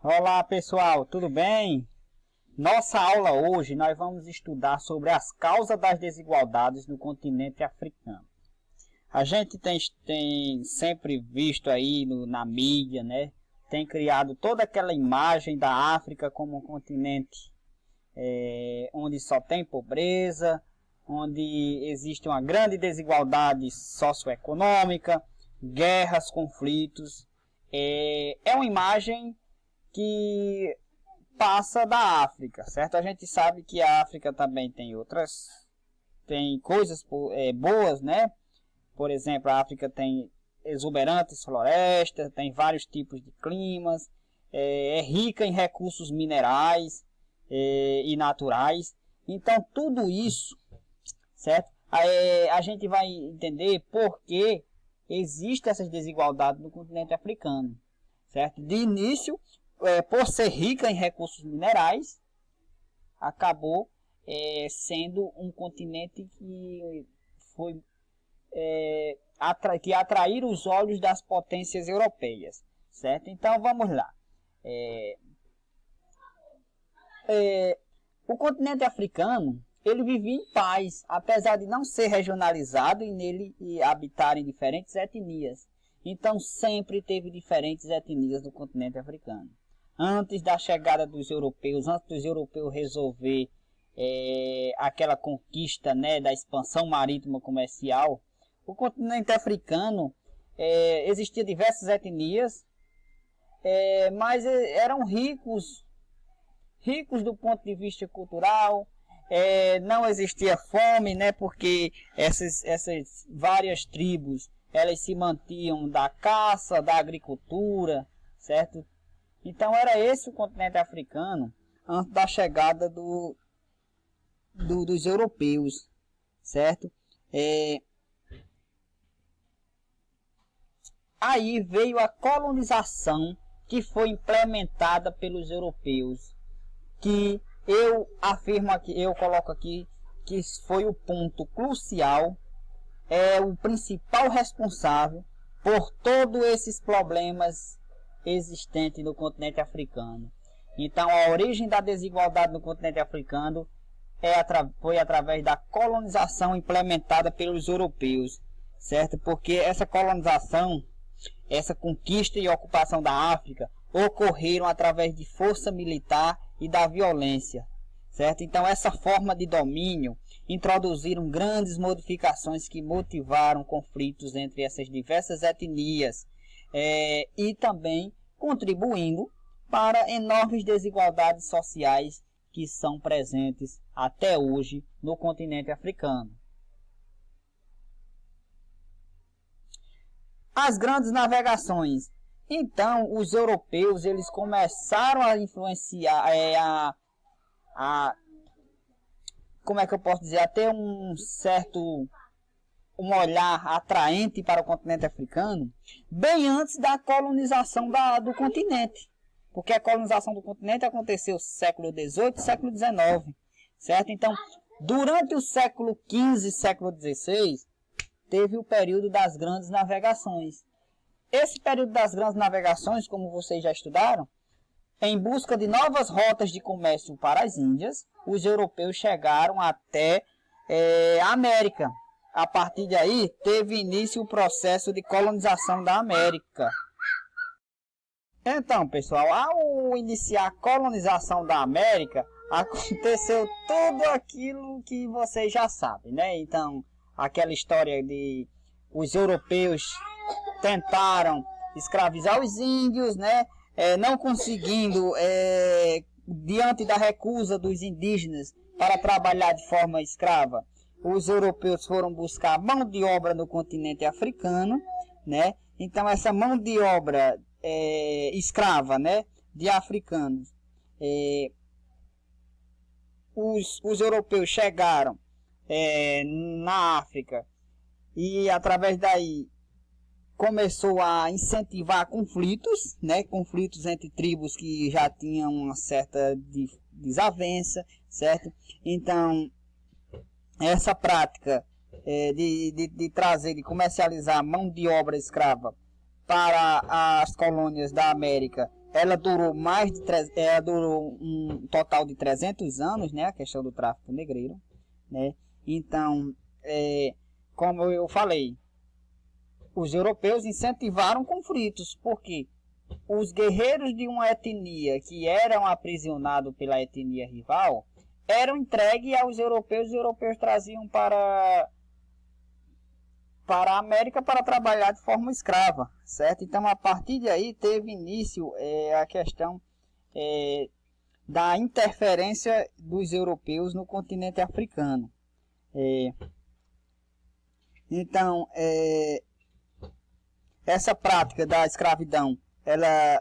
Olá pessoal, tudo bem? Nossa aula hoje nós vamos estudar sobre as causas das desigualdades no continente africano. A gente tem sempre visto aí na mídia, né? Tem criado toda aquela imagem da África como um continente onde só tem pobreza, onde existe uma grande desigualdade socioeconômica, guerras, conflitos. É uma imagem que passa da África, certo? A gente sabe que a África também tem coisas boas, né? Por exemplo, a África tem exuberantes florestas, tem vários tipos de climas, é rica em recursos minerais e naturais. Então, tudo isso, certo? A gente vai entender por que existem essas desigualdades no continente africano, certo? De início, por ser rica em recursos minerais, acabou sendo um continente que foi que atrair os olhos das potências europeias, certo? Então vamos lá. O continente africano ele vivia em paz, apesar de não ser regionalizado e nele habitarem diferentes etnias. Então sempre teve diferentes etnias no continente africano. Antes da chegada dos europeus, antes dos europeus resolver aquela conquista, né, da expansão marítima comercial, o continente africano existia diversas etnias, mas eram ricos do ponto de vista cultural. Não existia fome, né, porque essas várias tribos elas se mantinham da caça, da agricultura, certo? Então era esse o continente africano antes da chegada dos europeus, certo? Aí veio a colonização que foi implementada pelos europeus, que eu afirmo aqui, eu coloco aqui que foi o ponto crucial, o principal responsável por todos esses problemas existente no continente africano. Então a origem da desigualdade no continente africano foi através da colonização implementada pelos europeus, certo? Porque essa colonização, essa conquista e ocupação da África ocorreram através de força militar e da violência, certo? Então essa forma de domínio introduziram grandes modificações que motivaram conflitos entre essas diversas etnias, e também contribuindo para enormes desigualdades sociais que são presentes até hoje no continente africano. As grandes navegações. Então, os europeus eles começaram a influenciar, como é que eu posso dizer, a ter um olhar atraente para o continente africano bem antes da colonização do continente, porque a colonização do continente aconteceu no século XVIII e século XIX, certo? Então, durante o século XV e século XVI, teve o período das grandes navegações. Esse período das grandes navegações, como vocês já estudaram, em busca de novas rotas de comércio para as Índias, os europeus chegaram até a América. A partir daí, teve início o processo de colonização da América. Então, pessoal, ao iniciar a colonização da América, aconteceu tudo aquilo que vocês já sabem, né? Então, aquela história de os europeus tentaram escravizar os índios, né? Não conseguindo, diante da recusa dos indígenas para trabalhar de forma escrava, os europeus foram buscar mão de obra no continente africano, né? Então essa mão de obra escrava, né, de africanos, os europeus chegaram na África e através daí começou a incentivar conflitos, né, conflitos entre tribos que já tinham uma certa desavença, certo? Então essa prática de trazer, de comercializar mão de obra escrava para as colônias da América ela durou ela durou um total de 300 anos, né, a questão do tráfico negreiro, né? Então, como eu falei, os europeus incentivaram conflitos, porque os guerreiros de uma etnia que eram aprisionados pela etnia rival eram entregues aos europeus, e os europeus traziam para a América para trabalhar de forma escrava, certo? Então, a partir de aí, teve início a questão da interferência dos europeus no continente africano. Então, essa prática da escravidão, ela,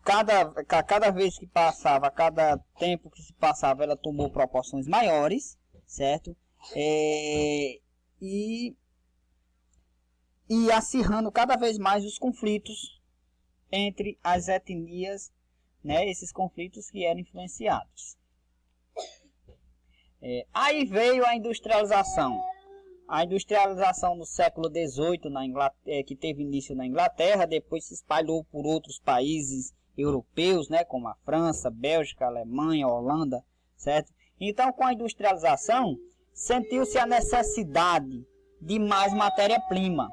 cada vez que passava, cada tempo que se passava, ela tomou proporções maiores, certo? E acirrando cada vez mais os conflitos entre as etnias, né, esses conflitos que eram influenciados. Aí veio a industrialização. A industrialização no século XVIII, que teve início na Inglaterra, depois se espalhou por outros países europeus, né, como a França, Bélgica, Alemanha, Holanda, certo? Então, com a industrialização, sentiu-se a necessidade de mais matéria-prima.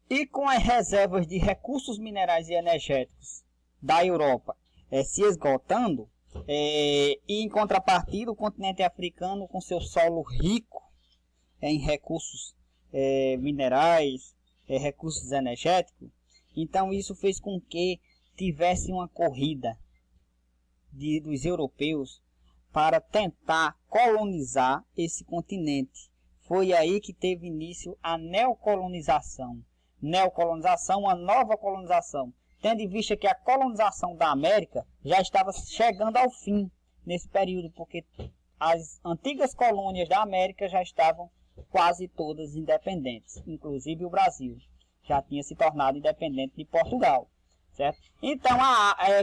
E com as reservas de recursos minerais e energéticos da Europa se esgotando, e em contrapartida o continente africano, com seu solo rico em recursos minerais, recursos energéticos, então isso fez com que tivesse uma corrida dos europeus para tentar colonizar esse continente. Foi aí que teve início a neocolonização. Uma nova colonização, tendo em vista que a colonização da América já estava chegando ao fim nesse período, porque as antigas colônias da América já estavam quase todas independentes, inclusive o Brasil já tinha se tornado independente de Portugal, certo? Então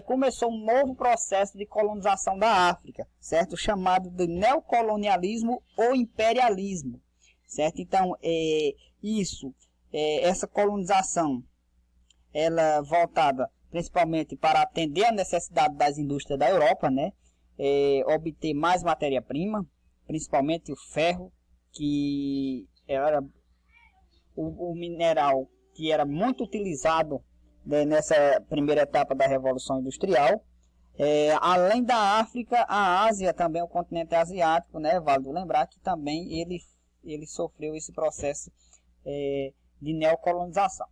começou um novo processo de colonização da África, certo? Chamado de neocolonialismo ou imperialismo, certo? Então essa colonização, ela voltada principalmente para atender a necessidade das indústrias da Europa, né? Obter mais matéria-prima, principalmente o ferro, que era o mineral que era muito utilizado, né, nessa primeira etapa da Revolução Industrial. Além da África, a Ásia também, o continente asiático, né? Vale lembrar que também ele sofreu esse processo de neocolonização.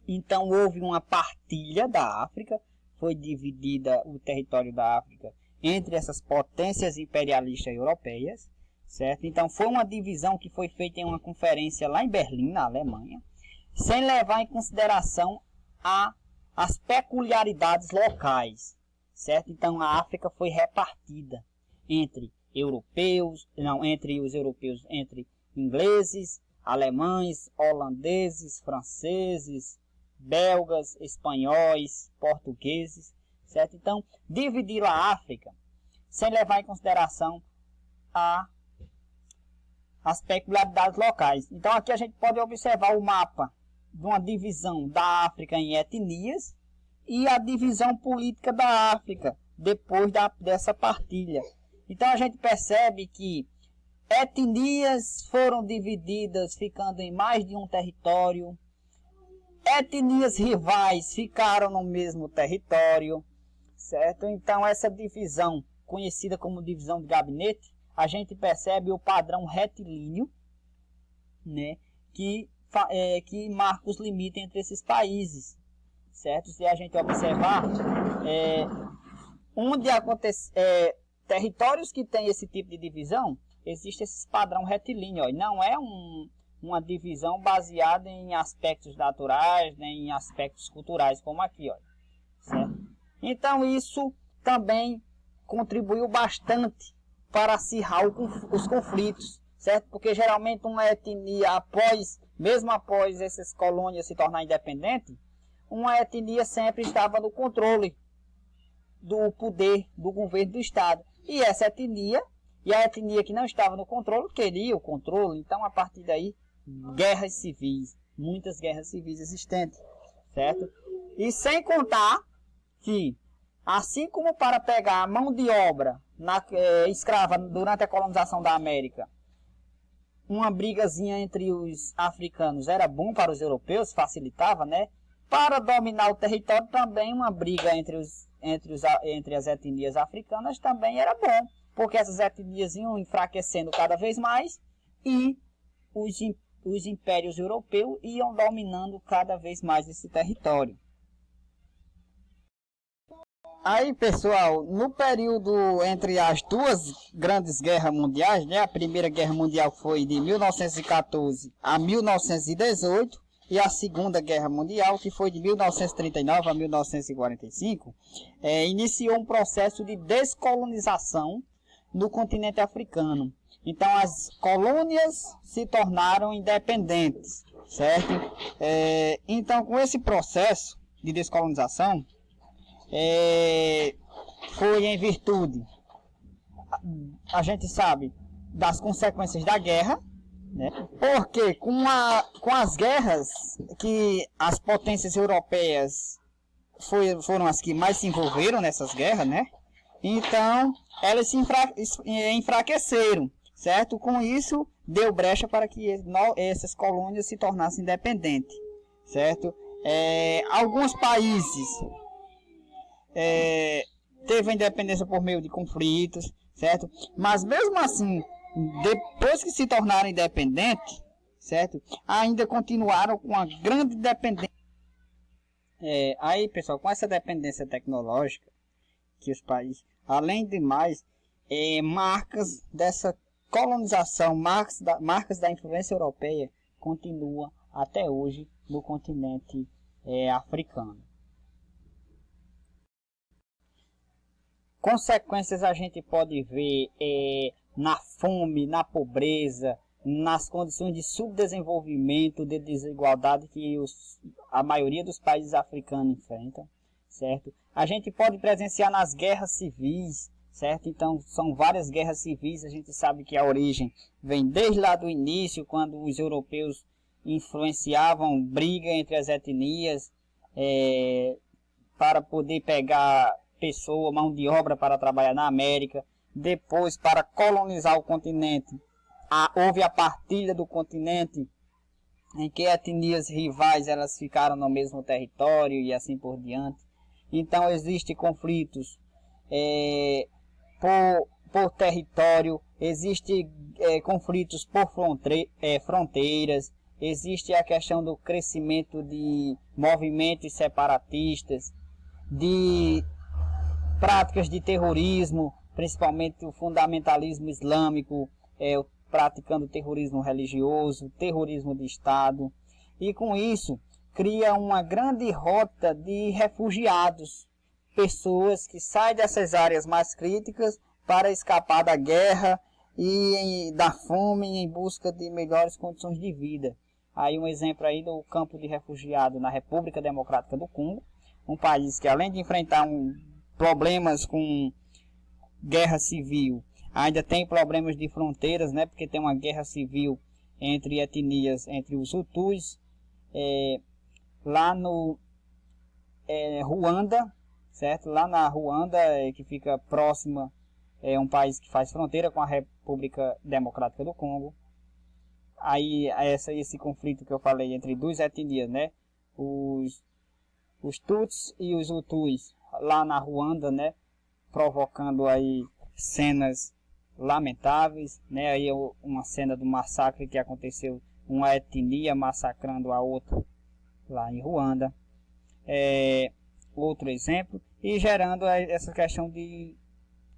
Então houve uma partilha da África, foi dividida o território da África entre essas potências imperialistas europeias, certo? Então foi uma divisão que foi feita em uma conferência lá em Berlim, na Alemanha, sem levar em consideração as peculiaridades locais, certo? Então a África foi repartida entre ingleses, alemães, holandeses, franceses, belgas, espanhóis, portugueses, certo? Então, dividir a África sem levar em consideração as peculiaridades locais. Então, aqui a gente pode observar o mapa de uma divisão da África em etnias e a divisão política da África depois dessa partilha. Então, a gente percebe que etnias foram divididas, ficando em mais de um território. Etnias rivais ficaram no mesmo território, certo? Então, essa divisão, conhecida como divisão de gabinete, a gente percebe o padrão retilíneo, né, que marca os limites entre esses países, certo? Se a gente observar, onde acontece territórios que têm esse tipo de divisão, existe esse padrão retilíneo, ó, e não é uma divisão baseada em aspectos naturais, nem em aspectos culturais, como aqui, ó, certo? Então isso também contribuiu bastante para acirrar os conflitos, certo? Porque geralmente uma etnia, mesmo após essas colônias se tornar independente, uma etnia sempre estava no controle do poder do governo do Estado. E essa etnia, e a etnia que não estava no controle, queria o controle. Então, a partir daí, guerras civis, muitas guerras civis existentes, certo? E sem contar que, assim como para pegar a mão de obra escrava durante a colonização da América, uma brigazinha entre os africanos era bom para os europeus, facilitava, né? Para dominar o território também uma briga entre as etnias africanas também era bom, porque essas etnias iam enfraquecendo cada vez mais e os impérios europeus iam dominando cada vez mais esse território. Aí, pessoal, no período entre as duas grandes guerras mundiais, né, a Primeira Guerra Mundial foi de 1914 a 1918 e a Segunda Guerra Mundial, que foi de 1939 a 1945, iniciou um processo de descolonização no continente africano. Então, as colônias se tornaram independentes, certo? Então, com esse processo de descolonização, foi em virtude, a gente sabe, das consequências da guerra, né? Porque com as guerras que as potências europeias foram as que mais se envolveram nessas guerras, né? Então elas se enfraqueceram, certo? Com isso deu brecha para que essas colônias se tornassem independentes, certo? Alguns países teve a independência por meio de conflitos, certo? Mas mesmo assim, depois que se tornaram independentes, certo? Ainda continuaram com a grande dependência. Aí, pessoal, com essa dependência tecnológica que os países, além de mais, marcas dessa colonização, marcas da influência europeia, continuam até hoje no continente africano. Consequências a gente pode ver na fome, na pobreza, nas condições de subdesenvolvimento, de desigualdade que a maioria dos países africanos enfrentam, certo? A gente pode presenciar nas guerras civis, certo? Então, são várias guerras civis, a gente sabe que a origem vem desde lá do início, quando os europeus influenciavam briga entre as etnias para poder pegar mão de obra para trabalhar na América. Depois, para colonizar o continente, houve a partilha do continente, em que etnias rivais elas ficaram no mesmo território e assim por diante. Então existem conflitos por território, existem conflitos por fronteiras, existe a questão do crescimento de movimentos separatistas, de práticas de terrorismo, principalmente o fundamentalismo islâmico, praticando terrorismo religioso, terrorismo de Estado. E com isso, cria uma grande rota de refugiados, pessoas que saem dessas áreas mais críticas para escapar da guerra e da fome em busca de melhores condições de vida. Aí um exemplo aí do campo de refugiado na República Democrática do Congo, um país que além de enfrentar problemas com guerra civil, ainda tem problemas de fronteiras, né? Porque tem uma guerra civil entre etnias, entre os Hutus, lá no Ruanda, certo? Lá na Ruanda, que fica próxima, um país que faz fronteira com a República Democrática do Congo. Aí esse conflito que eu falei entre duas etnias, né? Os Tutsis e os Hutus lá na Ruanda, né? Provocando aí cenas lamentáveis, né? Aí uma cena do massacre que aconteceu, uma etnia massacrando a outra lá em Ruanda. Outro exemplo, e gerando essa questão de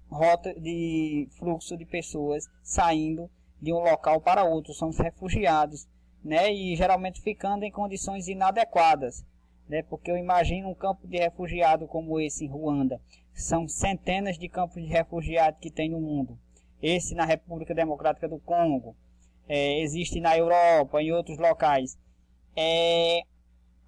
rota de fluxo de pessoas saindo de um local para outro, são os refugiados, né? E geralmente ficando em condições inadequadas, né? Porque eu imagino um campo de refugiado como esse em Ruanda. São centenas de campos de refugiados que tem no mundo. Esse na República Democrática do Congo, existe na Europa, em outros locais.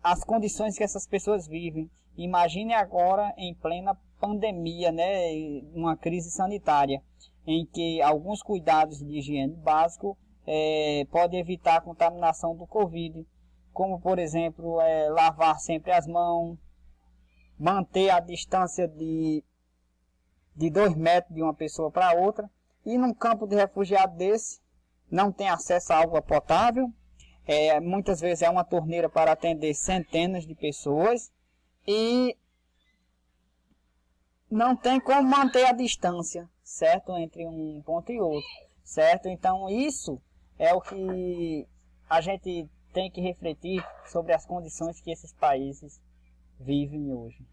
As condições que essas pessoas vivem. Imagine agora em plena pandemia, né? Uma crise sanitária, em que alguns cuidados de higiene básico podem evitar a contaminação do Covid, como por exemplo lavar sempre as mãos, manter a distância de 2 metros de uma pessoa para outra. E num campo de refugiado desse, não tem acesso a água potável. Muitas vezes é uma torneira para atender centenas de pessoas. E não tem como manter a distância, certo? Entre um ponto e outro, certo? Então isso é o que a gente tem que refletir sobre as condições que esses países vivem hoje.